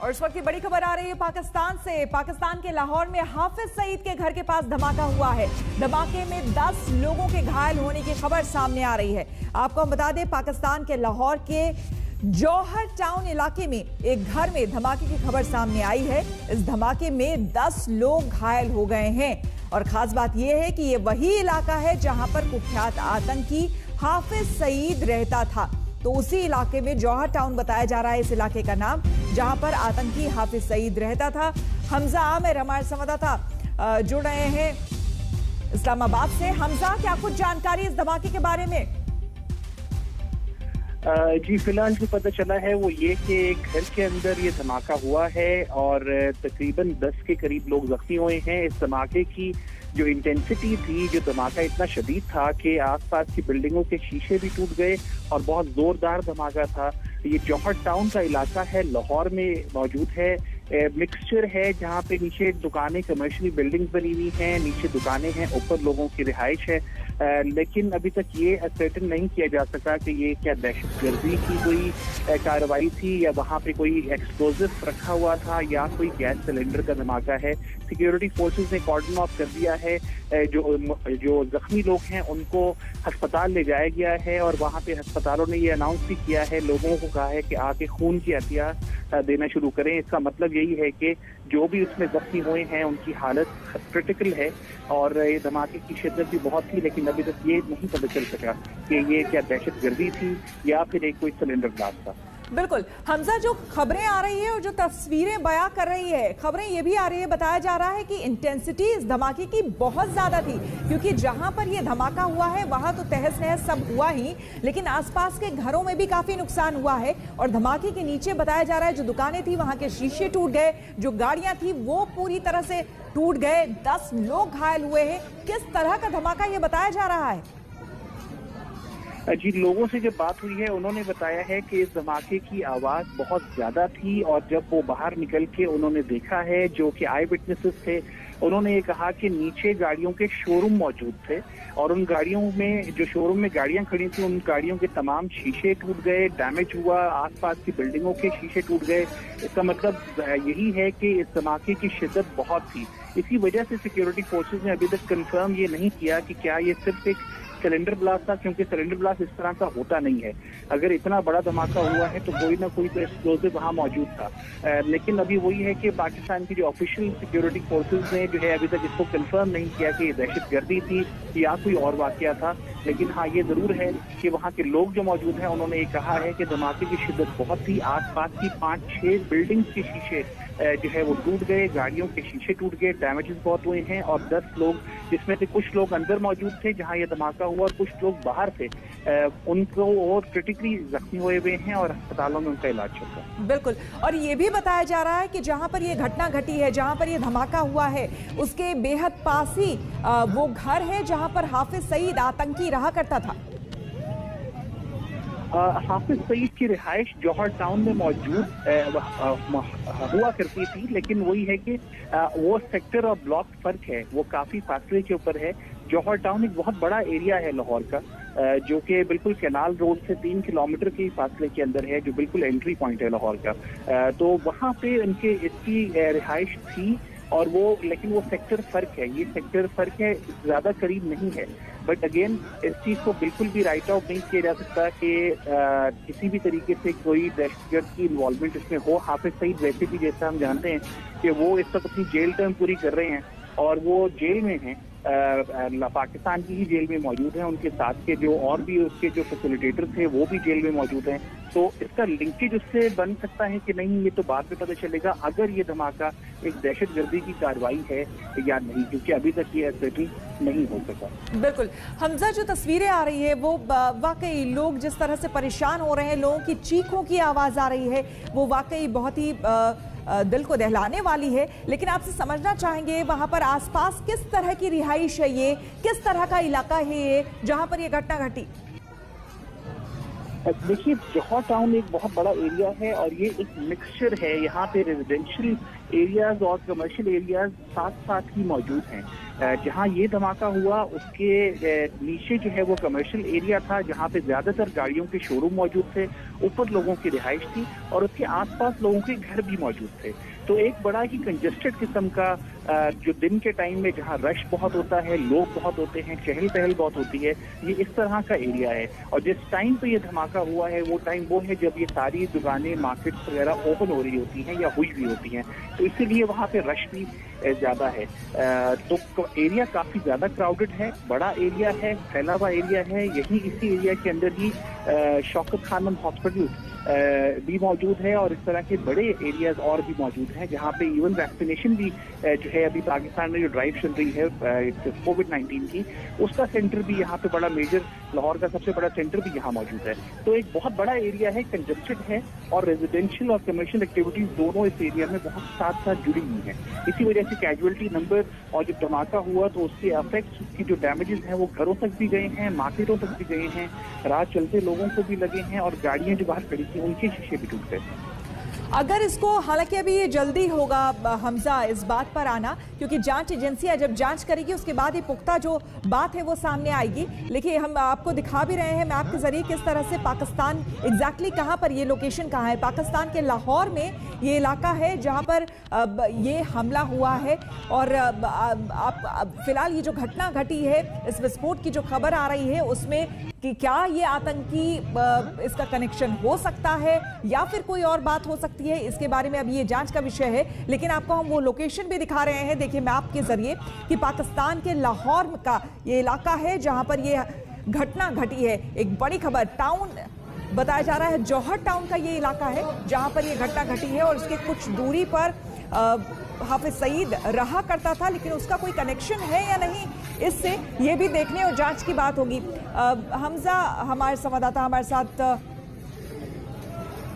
और इस वक्त की बड़ी खबर आ रही है पाकिस्तान से। पाकिस्तान के लाहौर में हाफिज सईद के घर के पास धमाका हुआ है। धमाके में 10 लोगों के घायल होने की खबर सामने आ रही है। आपको हम बता दें, पाकिस्तान के लाहौर के जौहर टाउन इलाके में एक घर में धमाके की खबर सामने आई है। इस धमाके में 10 लोग घायल हो गए हैं और खास बात यह है कि ये वही इलाका है जहां पर कुख्यात आतंकी हाफिज सईद रहता था। तो उसी इलाके में जौहर टाउन बताया जा रहा है इस इलाके का नाम, जहां पर आतंकी हाफिज सईद रहता था। हमजा आमिर हमारे संवाददाता जुड़ रहे हैं इस्लामाबाद से। हमजा, क्या कुछ जानकारी इस धमाके के बारे में? जी, फिलहाल जो पता चला है वो ये कि एक घर के अंदर ये धमाका हुआ है और तकरीबन 10 के करीब लोग जख्मी हुए हैं। इस धमाके की जो इंटेंसिटी थी, जो धमाका इतना शदीद था कि आसपास की बिल्डिंगों के शीशे भी टूट गए और बहुत जोरदार धमाका था। ये जौहर टाउन का इलाका है, लाहौर में मौजूद है। मिक्सचर है जहाँ पे नीचे दुकानें, कमर्शियल बिल्डिंग्स बनी हुई हैं, नीचे दुकानें हैं, ऊपर लोगों की रिहाइश है। लेकिन अभी तक ये सर्टेन नहीं किया जा सका कि ये क्या दहशतगर्दी की कोई कार्रवाई थी या वहाँ पे कोई एक्सप्लोजिव रखा हुआ था या कोई गैस सिलेंडर का धमाका है। सिक्योरिटी फोर्सेस ने कॉर्डन ऑफ कर दिया है। जो जख्मी लोग हैं उनको अस्पताल ले जाया गया है और वहाँ पे अस्पतालों ने ये अनाउंस भी किया है, लोगों को कहा है कि आके खून की अतिया देना शुरू करें। इसका मतलब यही है कि जो भी उसमें जख्मी हुए हैं उनकी हालत क्रिटिकल है और ये धमाके की शिद्दत भी बहुत थी, लेकिन अभी तक ये नहीं पता चल सका कि ये क्या दहशतगर्दी थी या फिर एक कोई सिलेंडर ब्लास्ट था। बिल्कुल हमजा, जो खबरें आ रही है और जो तस्वीरें बयां कर रही है, खबरें ये भी आ रही है, बताया जा रहा है कि इंटेंसिटी इस धमाके की बहुत ज्यादा थी, क्योंकि जहां पर ये धमाका हुआ है वहां तो तहस नहस सब हुआ ही, लेकिन आसपास के घरों में भी काफी नुकसान हुआ है। और धमाके के नीचे बताया जा रहा है जो दुकानें थी वहां के शीशे टूट गए, जो गाड़ियां थी वो पूरी तरह से टूट गए, 10 लोग घायल हुए हैं। किस तरह का धमाका ये बताया जा रहा है? जी, लोगों से जब बात हुई है उन्होंने बताया है कि इस धमाके की आवाज बहुत ज्यादा थी और जब वो बाहर निकल के उन्होंने देखा है, जो कि आई विटनेसेस थे, उन्होंने ये कहा कि नीचे गाड़ियों के शोरूम मौजूद थे और उन गाड़ियों में, जो शोरूम में गाड़ियां खड़ी थी, उन गाड़ियों के तमाम शीशे टूट गए, डैमेज हुआ, आसपास की बिल्डिंगों के शीशे टूट गए। इसका मतलब यही है कि इस धमाके की शिद्दत बहुत थी। इसी वजह से सिक्योरिटी फोर्सेज ने अभी तक कंफर्म ये नहीं किया कि क्या ये सिर्फ एक सिलेंडर ब्लास्ट था, क्योंकि सिलेंडर ब्लास्ट इस तरह का होता नहीं है। अगर इतना बड़ा धमाका हुआ है तो कोई ना कोई तो एक्सप्लोजिव वहाँ मौजूद था। लेकिन अभी वही है कि पाकिस्तान की जो ऑफिशियल सिक्योरिटी फोर्सेज ने जो है अभी तक इसको कंफर्म नहीं किया कि ये दहशतगर्दी थी या कोई और वाकया था। लेकिन हाँ, ये जरूर है कि वहाँ के लोग जो मौजूद हैं उन्होंने ये कहा है कि धमाके की शिद्दत बहुत थी। आसपास की 5-6 बिल्डिंग्स के शीशे जो है वो टूट गए, गाड़ियों के शीशे टूट गए, डैमेजेस बहुत हुए हैं और 10 लोग, जिसमें से कुछ लोग अंदर मौजूद थे जहां ये धमाका हुआ और कुछ लोग बाहर थे, उनको और क्रिटिकली जख्मी हुए हैं और अस्पतालों में उनका इलाज चल रहा है। बिल्कुल, और ये भी बताया जा रहा है कि जहां पर ये घटना घटी है, जहां पर ये धमाका हुआ है, उसके बेहद पास ही वो घर है जहां पर हाफिज सईद आतंकी रहा करता था। हाफिज सईद की रिहाइश जौहर टाउन में मौजूद हुआ करती थी, लेकिन वही है कि वो सेक्टर और ब्लॉक फर्क है, वो काफी फासले के ऊपर है। जौहर टाउन एक बहुत बड़ा एरिया है लाहौर का, जो कि बिल्कुल कैनाल रोड से 3 किलोमीटर के फासले के अंदर है, जो बिल्कुल एंट्री पॉइंट है लाहौर का। तो वहाँ पे इसकी रिहाइश थी और लेकिन वो सेक्टर फर्क है, ये सेक्टर फर्क है, ज्यादा करीब नहीं है। बट अगेन इस चीज को बिल्कुल भी राइट आउट नहीं किया जा सकता कि किसी भी तरीके से कोई दहशतगर्द की इन्वॉल्वमेंट इसमें हो। हाफिज सईद वैसे भी, जैसा हम जानते हैं कि वो इस वक्त अपनी जेल टर्म पूरी कर रहे हैं और वो जेल में हैं, पाकिस्तान की ही जेल में मौजूद हैं। उनके साथ के जो और भी उसके जो फैसिलिटेटर थे वो भी जेल में मौजूद हैं। तो इसका लिंकेज उससे बन सकता है कि नहीं, ये तो बाद में पता चलेगा अगर ये धमाका एक दहशतगर्दी की कार्रवाई है या नहीं, क्योंकि अभी तक ये एसेटिंग नहीं हो सका। बिल्कुल हमजा, जो तस्वीरें आ रही है वो वाकई, लोग जिस तरह से परेशान हो रहे हैं, लोगों की चीखों की आवाज आ रही है, वो वाकई बहुत ही दिल को दहलाने वाली है। लेकिन आपसे समझना चाहेंगे वहां पर आसपास किस तरह की रिहाइश है, ये किस तरह का इलाका है ये जहां पर ये घटना घटी? देखिए, जौहर टाउन एक बहुत बड़ा एरिया है और ये एक मिक्सचर है। यहाँ पे रेजिडेंशियल एरियाज और कमर्शियल एरियाज साथ साथ ही मौजूद हैं। जहां ये धमाका हुआ उसके नीचे जो है वो कमर्शियल एरिया था, जहां पे ज्यादातर गाड़ियों के शोरूम मौजूद थे, ऊपर लोगों की रिहाइश थी और उसके आसपास लोगों के घर भी मौजूद थे। तो एक बड़ा ही कंजेस्टेड किस्म का जो दिन के टाइम में जहां रश बहुत होता है, लोग बहुत होते हैं, चहल पहल बहुत होती है, ये इस तरह का एरिया है। और जिस टाइम पे ये धमाका हुआ है वो टाइम वो है जब ये सारी दुकानें, मार्केट्स वगैरह ओपन हो रही होती हैं या हुई भी होती हैं, तो इसीलिए वहाँ पे रश भी ज्यादा है। तो एरिया काफी ज्यादा क्राउडेड है, बड़ा एरिया है, फैला हुआ एरिया है। यही इसी एरिया के अंदर ही शौकत खानम हॉस्पिटल भी मौजूद है और इस तरह के बड़े एरियाज और भी मौजूद हैं जहाँ पे इवन वैक्सीनेशन भी जो है अभी पाकिस्तान में जो ड्राइव चल रही है कोविड-19 की, उसका सेंटर भी यहाँ पे बड़ा मेजर, लाहौर का सबसे बड़ा सेंटर भी यहाँ मौजूद है। तो एक बहुत बड़ा एरिया है, कंजेस्टेड है और रेजिडेंशियल और कमर्शियल एक्टिविटीज दोनों इस एरिया में बहुत साथ साथ जुड़ी हुई हैं। इसी वजह से कैजुअलिटी नंबर और जब धमाका हुआ तो उसके इफेक्ट्स, उसकी जो डैमेजेस हैं वो घरों तक भी गए हैं, मार्केटों तक भी गए हैं, राह चलते लोगों को भी लगे हैं और गाड़ियां जो बाहर खड़ी थी उनके शीशे भी टूट गए। अगर इसको, हालांकि अभी ये जल्दी होगा हमजा इस बात पर आना, क्योंकि जांच एजेंसियां जब जांच करेगी उसके बाद ही पुख्ता जो बात है वो सामने आएगी। लेकिन हम आपको दिखा भी रहे हैं मैप के जरिए किस तरह से पाकिस्तान एग्जैक्टली कहां पर, ये लोकेशन कहां है। पाकिस्तान के लाहौर में ये इलाका है जहां पर ये हमला हुआ है। और आप फिलहाल ये जो घटना घटी है, इस विस्फोट की जो खबर आ रही है उसमें कि क्या ये आतंकी इसका कनेक्शन हो सकता है या फिर कोई और बात हो सकती है, इसके बारे में अभी ये जांच का विषय है। लेकिन आपको हम वो लोकेशन भी दिखा रहे हैं, देखिए मैप के जरिए, कि पाकिस्तान के लाहौर का ये इलाका है जहां पर ये घटना घटी है। एक बड़ी खबर, टाउन बताया जा रहा है, जौहर टाउन का ये इलाका है जहां पर ये घटना घटी है और इसके कुछ दूरी पर हाफिज सईद रहा करता था, लेकिन उसका कोई कनेक्शन है या नहीं, इससे ये भी देखने और जांच की बात होगी। हमजा हमारे संवाददाता हमारे साथ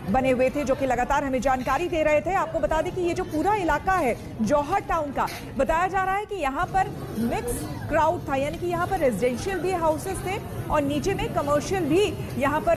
बने हुए थे जो कि लगातार हमें जानकारी दे रहे थे। आपको बता दें कि ये जो पूरा इलाका है जौहर टाउन का, बताया जा रहा है कि यहाँ पर मिक्स क्राउड था, यानी कि यहाँ पर रेजिडेंशियल भी हाउसेस थे और नीचे में कमर्शियल भी यहाँ पर